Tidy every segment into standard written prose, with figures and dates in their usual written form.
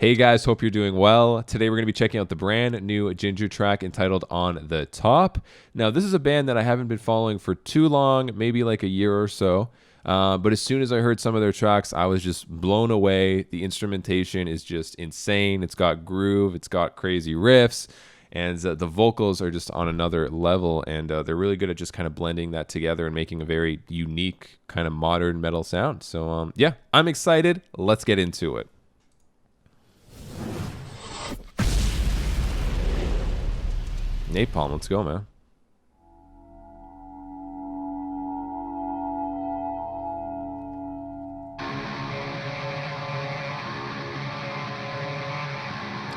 Hey guys, hope you're doing well. Today we're going to be checking out the brand new Ginger track entitled On the Top. Now, this is a band that I haven't been following for too long, maybe like a year or so. But as soon as I heard some of their tracks, I was just blown away. The instrumentation is just insane. It's got groove, it's got crazy riffs, and the vocals are just on another level. And they're really good at just kind of blending that together and making a very unique kind of modern metal sound. So yeah, I'm excited. Let's get into it. Napalm, let's go, man.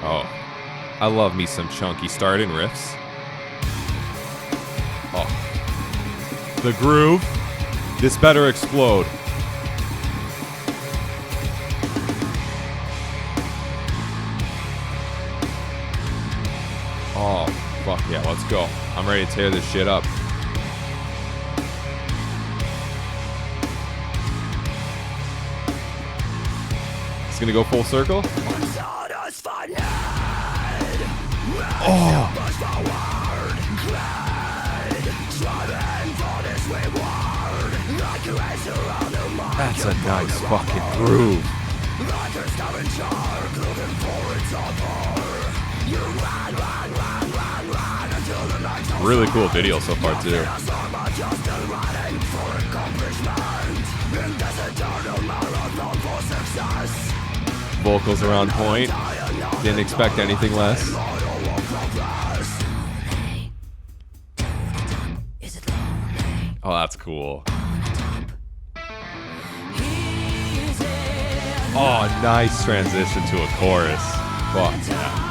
Oh, I love me some chunky start-in riffs. Oh, the groove. This better explode. Oh, fuck yeah, let's go. I'm ready to tear this shit up. It's gonna go full circle. Oh. That's a nice fucking groove. Really cool video so far too. Vocals are on point. Didn't expect anything less. Oh, that's cool. Oh, nice transition to a chorus. Fuck yeah.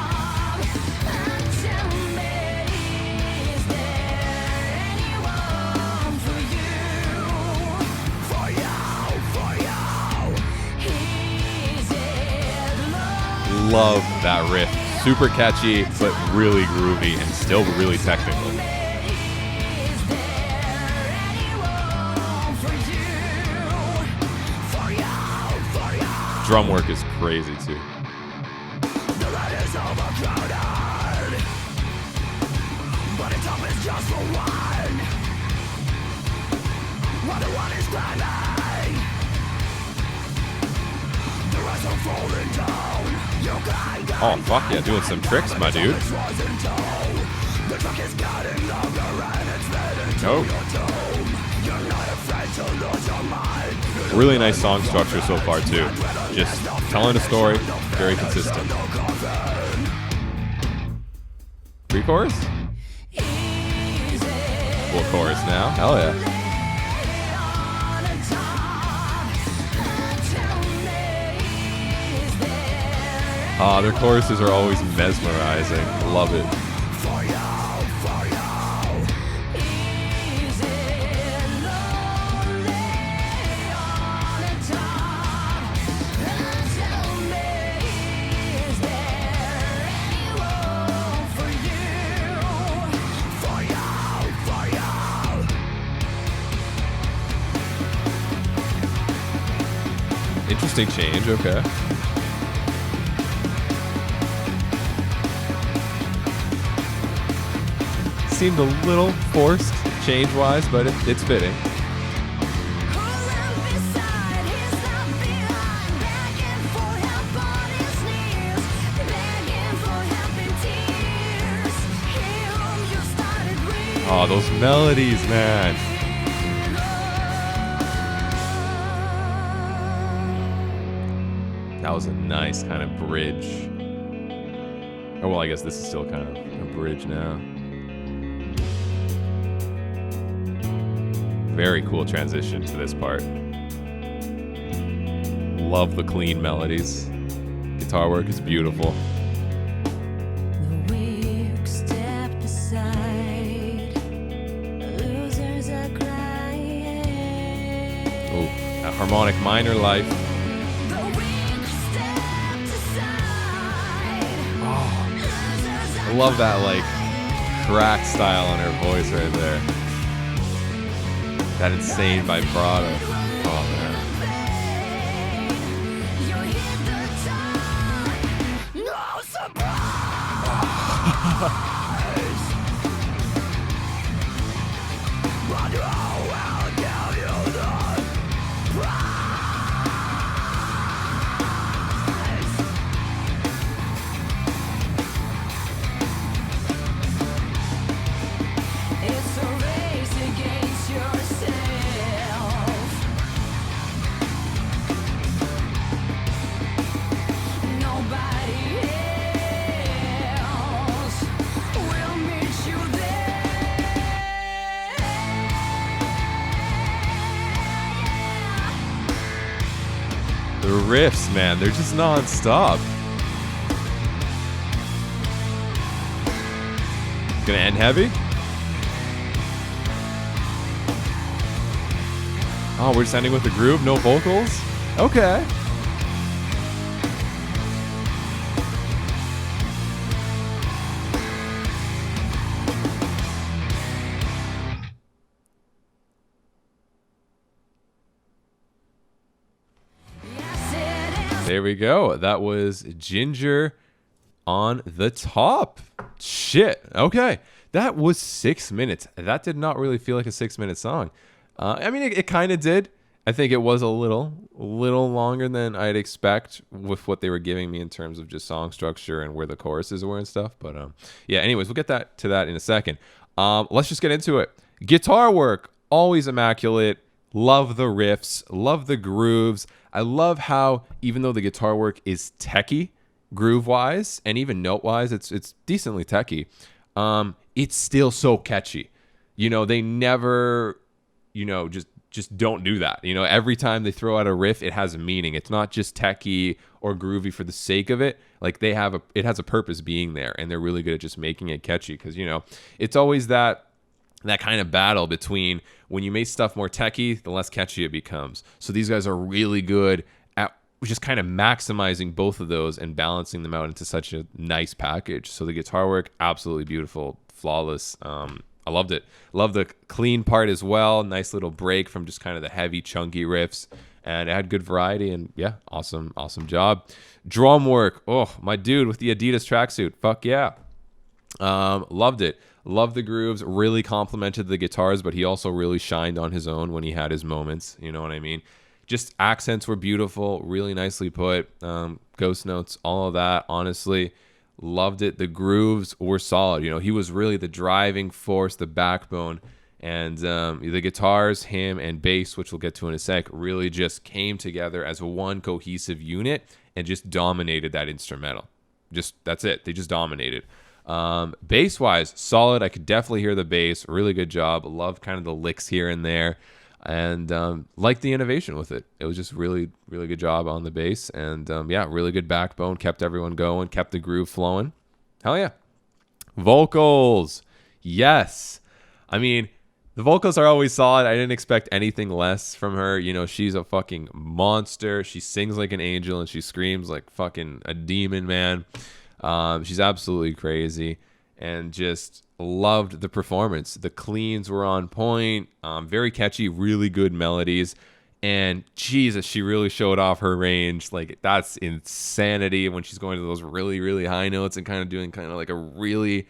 Love that riff. Super catchy, but really groovy and still really technical. Drum work is crazy too. Oh, fuck yeah, doing some tricks, my dude. Nope. Really nice song structure so far, too. Just telling a story, very consistent. Pre-chorus? Full chorus now. Hell yeah. Their choruses are always mesmerizing. Love it. Interesting change, okay. Seemed a little forced change-wise, but it's fitting. Oh, those melodies, man. That was a nice kind of bridge. Oh, well, I guess this is still kind of a bridge now. Very cool transition to this part. Love the clean melodies. Guitar work is beautiful. Oh, a harmonic minor life. Oh, I love that like crack style on her voice right there. That insane vibrato. Oh man. The riffs, man, they're just non-stop. Gonna end heavy? Oh, we're just ending with the groove, no vocals? Okay. There we go. That was Ginger on the top. Shit. Okay. That was 6 minutes. That did not really feel like a 6-minute song. I mean, it kind of did. I think it was a little longer than I'd expect with what they were giving me in terms of just song structure and where the choruses were and stuff. But yeah, anyways, we'll get to that in a second. Let's just get into it. Guitar work, always immaculate. Love the riffs, love the grooves. I love how, even though the guitar work is techie, groove-wise, and even note-wise, it's decently techie, it's still so catchy. You know, they never, you know, just don't do that. You know, every time they throw out a riff, it has a meaning. It's not just techie or groovy for the sake of it. Like, it has a purpose being there, and they're really good at just making it catchy because, you know, it's always that kind of battle between when you make stuff more techie, the less catchy it becomes. So these guys are really good at just kind of maximizing both of those and balancing them out into such a nice package. So the guitar work, absolutely beautiful, flawless. I loved it. Love the clean part as well. Nice little break from just kind of the heavy, chunky riffs. And it had good variety. And yeah, awesome job. Drum work. Oh, my dude with the Adidas tracksuit. Fuck yeah. Loved it. Loved the grooves. Really complimented the guitars, but he also really shined on his own when he had his moments. You know what I mean? Just accents were beautiful. Really nicely put. Ghost notes, all of that. Honestly, loved it. The grooves were solid. You know, he was really the driving force, the backbone. And the guitars, him, and bass, which we'll get to in a sec, really just came together as one cohesive unit and just dominated that instrumental. That's it. They just dominated. Bass wise, solid. I could definitely hear the bass. Really good job. Love kind of the licks here and there, and like the innovation with it. It was just really good job on the bass, and yeah, really good backbone. Kept everyone going. Kept the groove flowing. Hell yeah. Vocals, yes. I mean, the vocals are always solid. I didn't expect anything less from her. You know, she's a fucking monster. She sings like an angel and she screams like fucking a demon, man. She's absolutely crazy, and just loved the performance. The cleans were on point, very catchy, really good melodies, and Jesus, she really showed off her range. Like, that's insanity when she's going to those really high notes and kind of doing kind of like a really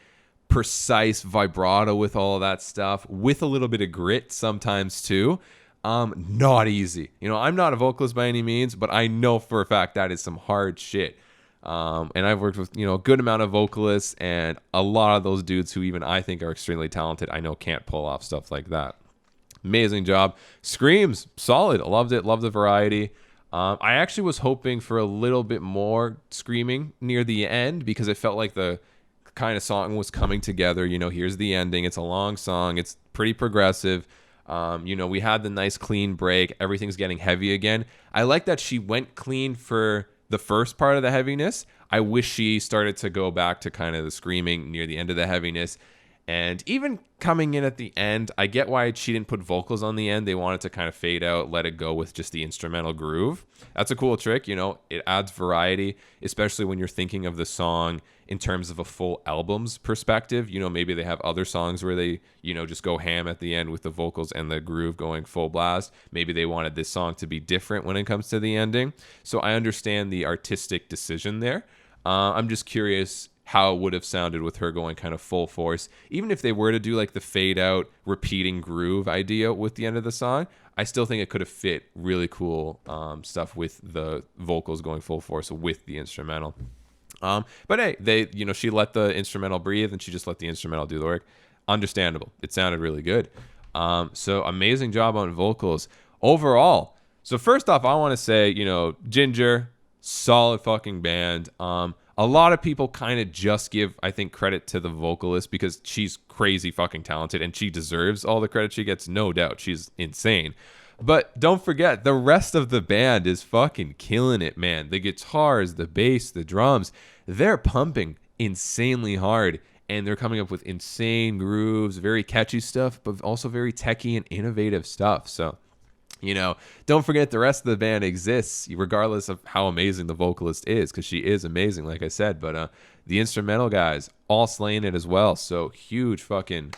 precise vibrato with all of that stuff, with a little bit of grit sometimes too. Not easy. You know, I'm not a vocalist by any means, but I know for a fact that is some hard shit. And I've worked with, you know, a good amount of vocalists, and a lot of those dudes who even I think are extremely talented, I know can't pull off stuff like that. Amazing job. Screams, solid. Loved it. Loved the variety. I actually was hoping for a little bit more screaming near the end because it felt like the kind of song was coming together. You know, here's the ending. It's a long song. It's pretty progressive. You know, we had the nice clean break. Everything's getting heavy again. I like that she went clean for the first part of the heaviness. I wish she started to go back to kind of the screaming near the end of the heaviness. And even coming in at the end, I get why she didn't put vocals on the end. They wanted to kind of fade out, let it go with just the instrumental groove. That's a cool trick. You know, it adds variety, especially when you're thinking of the song in terms of a full album's perspective. You know, maybe they have other songs where they, you know, just go ham at the end with the vocals and the groove going full blast. Maybe they wanted this song to be different when it comes to the ending. So I understand the artistic decision there. I'm just curious how it would have sounded with her going kind of full force. Even if they were to do like the fade out repeating groove idea with the end of the song, I still think it could have fit really cool stuff with the vocals going full force with the instrumental. But hey, she let the instrumental breathe and she just let the instrumental do the work. Understandable. It sounded really good. So amazing job on vocals overall. So first off, I want to say, Ginger, solid fucking band. A lot of people kind of just give, I think, credit to the vocalist because she's crazy fucking talented and she deserves all the credit she gets, no doubt. She's insane. But don't forget, the rest of the band is fucking killing it, man. The guitars, the bass, the drums, they're pumping insanely hard. And they're coming up with insane grooves, very catchy stuff, but also very techy and innovative stuff. So, don't forget the rest of the band exists, regardless of how amazing the vocalist is, because she is amazing, like I said. But the instrumental guys all slaying it as well. So huge fucking,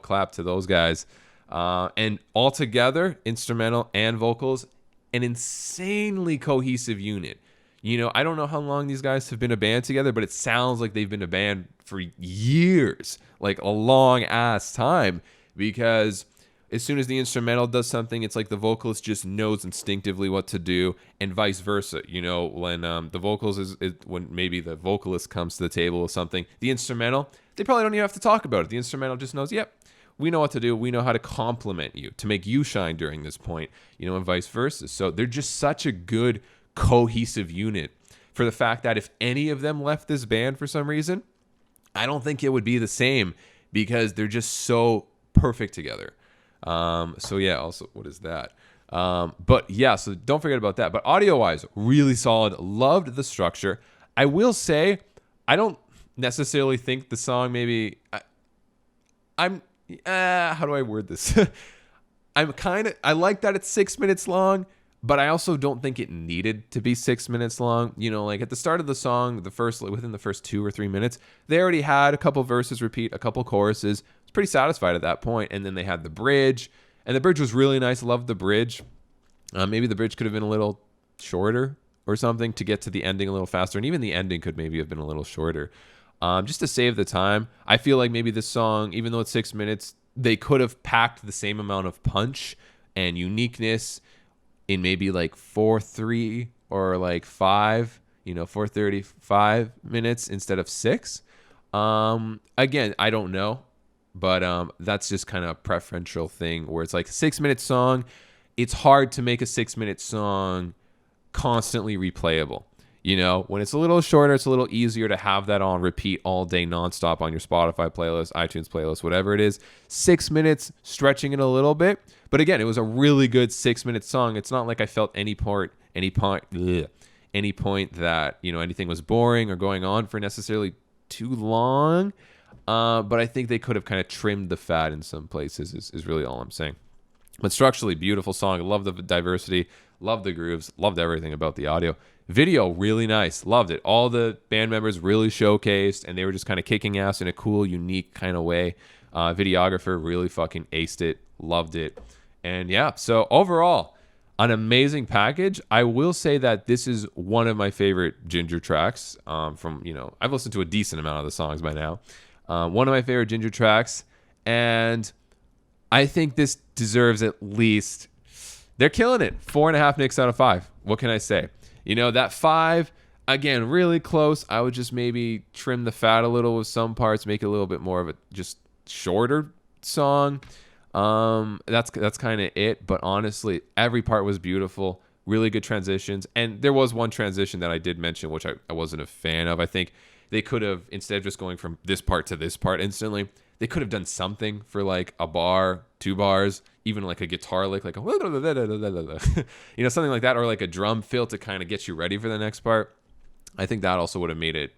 clap to those guys. And all together, instrumental and vocals, an insanely cohesive unit. I don't know how long these guys have been a band together, but it sounds like they've been a band for years, like a long ass time, because as soon as the instrumental does something, it's like the vocalist just knows instinctively what to do, and vice versa. When the vocals is when maybe the vocalist comes to the table with something, the instrumental, they probably don't even have to talk about it. The instrumental just knows, yep, we know what to do. We know how to compliment you, to make you shine during this point, and vice versa. So they're just such a good cohesive unit, for the fact that if any of them left this band for some reason, I don't think it would be the same, because they're just so perfect together. So yeah, also, what is that? But yeah, so don't forget about that. But audio wise, really solid. Loved the structure. I will say, I don't necessarily think the song maybe, how do I word this? I like that it's 6 minutes long, but I also don't think it needed to be 6 minutes long. Like at the start of the song, within the first 2 or 3 minutes, they already had a couple verses repeat, a couple choruses. I was pretty satisfied at that point. And then they had the bridge, and the bridge was really nice. Loved the bridge. Maybe the bridge could have been a little shorter or something to get to the ending a little faster. And even the ending could maybe have been a little shorter, just to save the time. I feel like maybe this song, even though it's 6 minutes, they could have packed the same amount of punch and uniqueness in maybe like 4:3 or like 5, 4:35 minutes instead of 6. Again, I don't know, but that's just kind of a preferential thing, where it's like a 6 minute song. It's hard to make a 6 minute song constantly replayable. When it's a little shorter, it's a little easier to have that on repeat all day nonstop on your Spotify playlist, iTunes playlist, whatever it is. 6 minutes, stretching it a little bit. But again, it was a really good 6 minute song. It's not like I felt any point that, anything was boring or going on for necessarily too long. But I think they could have kind of trimmed the fat in some places is really all I'm saying. But structurally, beautiful song. Love the diversity. Love the grooves. Loved everything about the audio. Video, really nice. Loved it. All the band members really showcased, and they were just kind of kicking ass in a cool, unique kind of way. Videographer really fucking aced it. Loved it. And yeah, so overall, an amazing package. I will say that this is one of my favorite Ginger tracks. I've listened to a decent amount of the songs by now. One of my favorite Ginger tracks. And I think this deserves at least, they're killing it. 4.5 Nicks out of 5. What can I say? That 5, again, really close. I would just maybe trim the fat a little with some parts, make it a little bit more of a just shorter song. That's kind of it. But honestly, every part was beautiful. Really good transitions. And there was one transition that I did mention, which I wasn't a fan of. I think they could have, instead of just going from this part to this part instantly, they could have done something for like a bar, 2 bars, even like a guitar lick, like a something like that, or like a drum fill to kind of get you ready for the next part. I think that also would have made it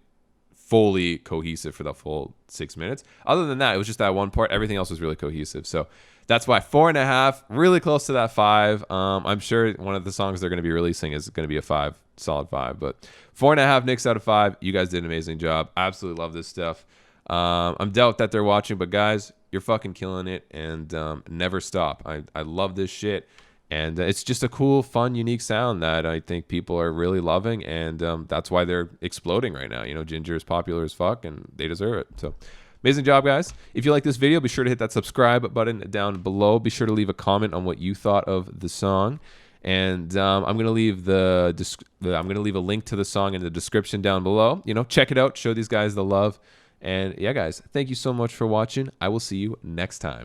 fully cohesive for the full 6 minutes. Other than that, it was just that one part. Everything else was really cohesive. So that's why 4.5, really close to that 5. I'm sure one of the songs they're going to be releasing is going to be a 5, solid 5. But 4.5 Nicks out of 5. You guys did an amazing job. Absolutely love this stuff. I'm doubt that they're watching, but guys, you're fucking killing it, and never stop. I love this shit, and it's just a cool, fun, unique sound that I think people are really loving, and that's why they're exploding right now. Ginger is popular as fuck, and they deserve it. So amazing job, guys. If you like this video, be sure to hit that subscribe button down below. Be sure to leave a comment on what you thought of the song. And I'm gonna leave a link to the song in the description down below. Check it out. Show these guys the love. And yeah, guys, thank you so much for watching. I will see you next time.